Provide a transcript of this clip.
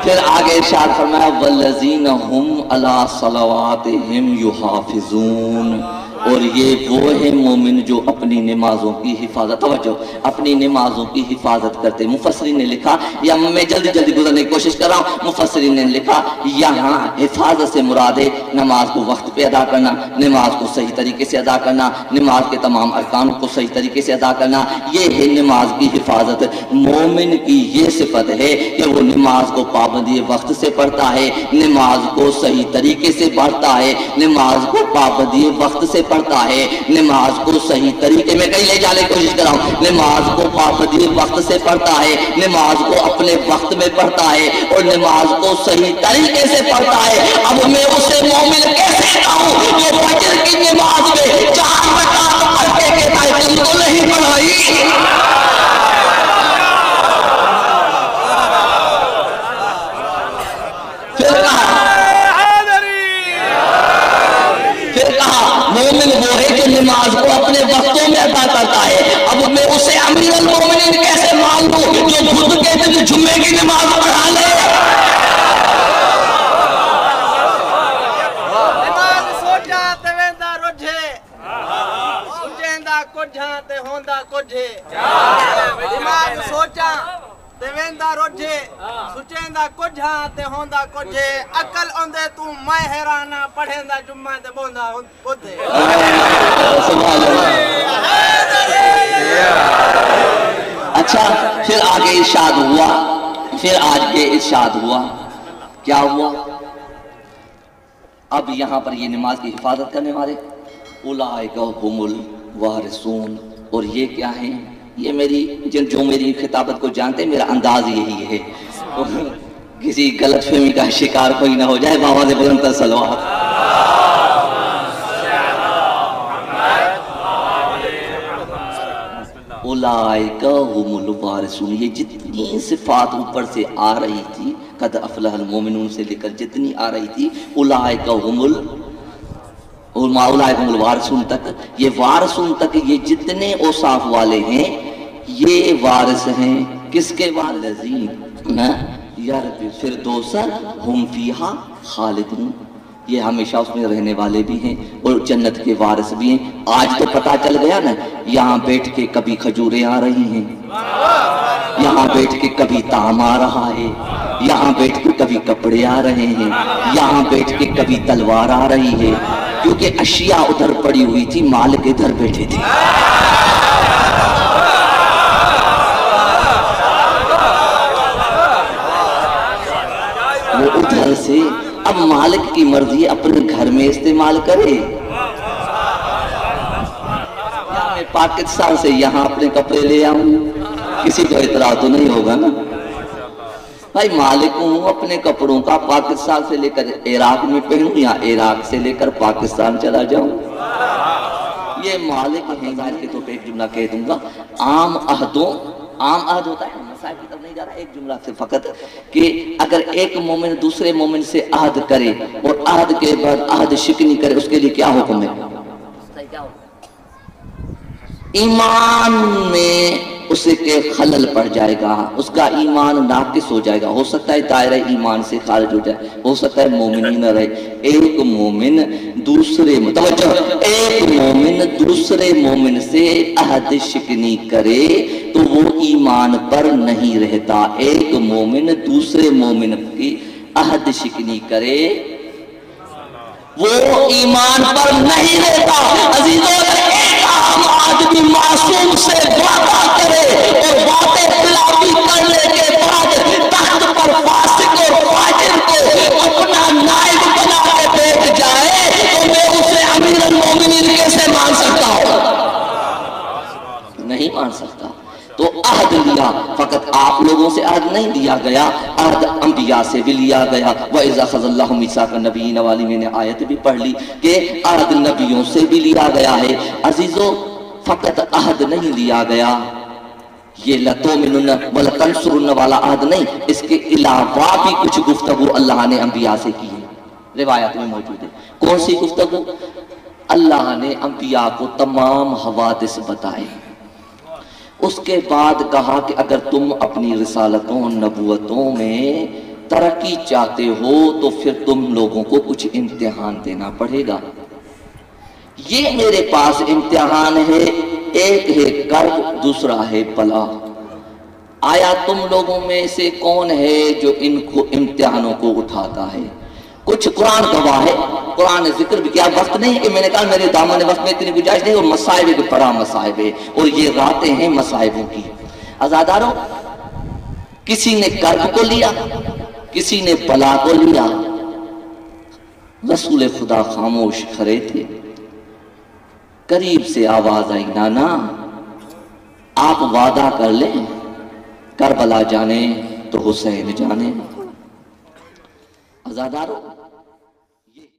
پھر آگے ارشاد فرمایا والذین هم علی صلواتہم یحافظون، اور یہ وہ ہیں مومن جو اپنی نمازوں کی حفاظت، توجہ، اپنی نمازوں کی حفاظت کرتے۔ مفسرین نے لکھا، یا میں جلدی جلدی گزرنے کی کوشش کر رہا ہوں، مفسرین نے لکھا یہاں حفاظت سے مراد ہے نماز کو وقت پہ ادا کرنا، نماز کو صحیح طریقے سے ادا کرنا، نماز کے تمام ارکان کو صحیح طریقے سے ادا کرنا، یہ ہے نماز کی حفاظت۔ مومن کی یہ صفت ہے کہ وہ نماز کو پابندی وقت سے پڑھتا ہے، نماز کو صحیح طریقے سے پڑھتا ہے، نماز کو پابندی وقت سے پڑھتا ہے، نماز کو صحیح طریقے میں کہیں لے جانے کی کوشش کر رہا ہوں، نماز کو پابندی وقت سے پڑھتا ہے، نماز کو اپنے وقت میں پڑھتا ہے، اور نماز کو صحیح طریقے سے پڑھتا ہے۔ اب میں اسے مومن کیسے کہوں جو فجر کی نماز میں 4 رکعت پڑھ کے کہتا ہے تم کو نہیں پڑھائی؟ مومن وہ ہے جو نماز کو اپنے وقتوں میں ادا کرتا ہے۔ اب میں اسے امیر المومنین کیسے مان دوں جو خود کہتے ہیں جمعے کی نماز پڑھا لے؟ نماز سوچا تے ویندا رجھے، سوچیندا کجھاں تے ہوندا کجھے، نماز سوچا تے ویندا رجھے، سوچیندا کجھاں تے ہوندا کجھے، عقل اوندے تو میں حیرانہ پڑھیندا جمعہ تے بوندا بدھے۔ اچھا پھر آگے ارشاد ہوا، پھر آج کے ارشاد ہوا، کیا ہوا؟ اب یہاں پر یہ نماز کی حفاظت کرنے والے اولئک هم الوارثون، اور یہ کیا ہیں؟ یہ میری جو میری خطابت کو جانتے ہیں، میرا انداز یہی ہے، کسی غلط فہمی کا شکار کوئی نہ ہو جائے۔ بابا سے بلند تر صلوات۔ اولئک هم الوارثون، یہ جتنی صفات اوپر سے آ رہی تھی، قد افلح المومنون سے لے کر جتنی آ رہی تھی، اولئک هم الوارثون تک، یہ وارثون تک یہ جتنے اوصاف والے ہیں، یہ وارث ہیں کس کے؟ والذین یرثون الفردوس ہم فیہا خالدون، یہ ہمیشہ اس میں رہنے والے بھی ہیں اور جنت کے وارث بھی ہیں۔ آج تو پتہ چل گیا نا، یہاں بیٹھ کے کبھی کھجوریں آ رہی ہیں، یہاں بیٹھ کے کبھی تام آ رہا ہے، یہاں بیٹھ کے کبھی کپڑے آ رہے ہیں، یہاں بیٹھ کے کبھی تلوار آ رہی ہے، کیونکہ اشیاء ادھر پڑی ہوئی تھی، مالک ادھر بیٹھے تھے۔ وہ ادھر سے، اب مالک کی مرضی اپنے گھر میں استعمال کرے۔ میں پاکستان سے یہاں اپنے کپڑے لے آؤں، کسی کو اعتراض تو نہیں ہوگا نا؟ بھائی مالک ہوں اپنے کپڑوں کا، پاکستان سے لے کر عراق میں پہنوں یا عراق سے لے کر پاکستان چلا جاؤں، یہ مالک ہیں۔ ظاہر کے طور پہ ایک جملہ کہہ دوں گا، عام عہدوں، عام عہد ہوتا ہے، مسائل کی طرف نہیں جا رہا، ایک جملہ سے فقط، کہ اگر ایک مومن دوسرے مومن سے عہد کرے اور عہد کے بعد عہد شکنی کرے، اس کے لیے کیا حکم ہے؟ ایمان میں اس کے خلل پڑ جائے گا، اس کا ایمان ناقص ہو جائے گا، ہو سکتا ہے دائرہ ایمان سے خارج ہو جائے، ہو سکتا ہے مومن ہی نہ رہے۔ ایک مومن دوسرے مومن سے عہد شکنی کرے تو وہ ایمان پر نہیں رہتا۔ ایک مومن دوسرے مومن کی عہد شکنی کرے وہ ایمان پر نہیں رہتا۔ عزیزوں، ایک عام آدمی معصوم سے وعدہ کرے اور وعدے خلافی کرنے کے بعد تخت پر فاسق اور فاجر کو اپنا نائب بنا کے بیٹھ جائے تو میں اسے امیر المومنین کیسے مان سکتا ہوں؟ نہیں مان سکتا۔ تو عہد لیا، فقط آپ لوگوں سے عہد نہیں لیا گیا، عہد انبیاء سے بھی لیا گیا۔ وَإِذَا أَخَذَ اللَّهُ مِيثَاقَ النَّبِيِّينَ والی میں نے آیت بھی پڑھ لی کہ عہد نبیوں سے بھی لیا گیا ہے۔ عزیزو، فقط عہد نہیں لیا گیا، یہ لَتُؤْمِنُنَّ وَلَتَنْصُرُنَّ والا عہد نہیں، اس کے علاوہ بھی کچھ گفتگو اللہ نے انبیاء سے کی ہے، روایت میں موجود ہے۔ کون سی گفتگو؟ اللہ نے انبیاء کو تمام حوادث بتائے، اس کے بعد کہا کہ اگر تم اپنی رسالتوں نبوتوں میں ترقی چاہتے ہو تو پھر تم لوگوں کو کچھ امتحان دینا پڑے گا. یہ میرے پاس امتحان ہے، ایک ہے کرب، دوسرا ہے بلا. آیا تم لوگوں میں سے کون ہے جو ان کو امتحانوں کو اٹھاتا ہے؟ کچھ قرآن گواہ ہے، قرآن نے ذکر بھی کیا. وقت نہیں کہ میں نے کہا میرے دامن وقت میں اتنی گنجائش نہیں، اور مصائب کے بڑا مصائب ہے، اور یہ راتیں ہیں مصائبوں کی. عزاداروں، کسی نے کرب کو لیا، کسی نے بلا کو لیا. رسول خدا خاموش کھڑے تھے. قریب سے آواز آئی، نانا آپ وعدہ کر لیں، کربلا جانے تو حسین جانے. عزاداروں،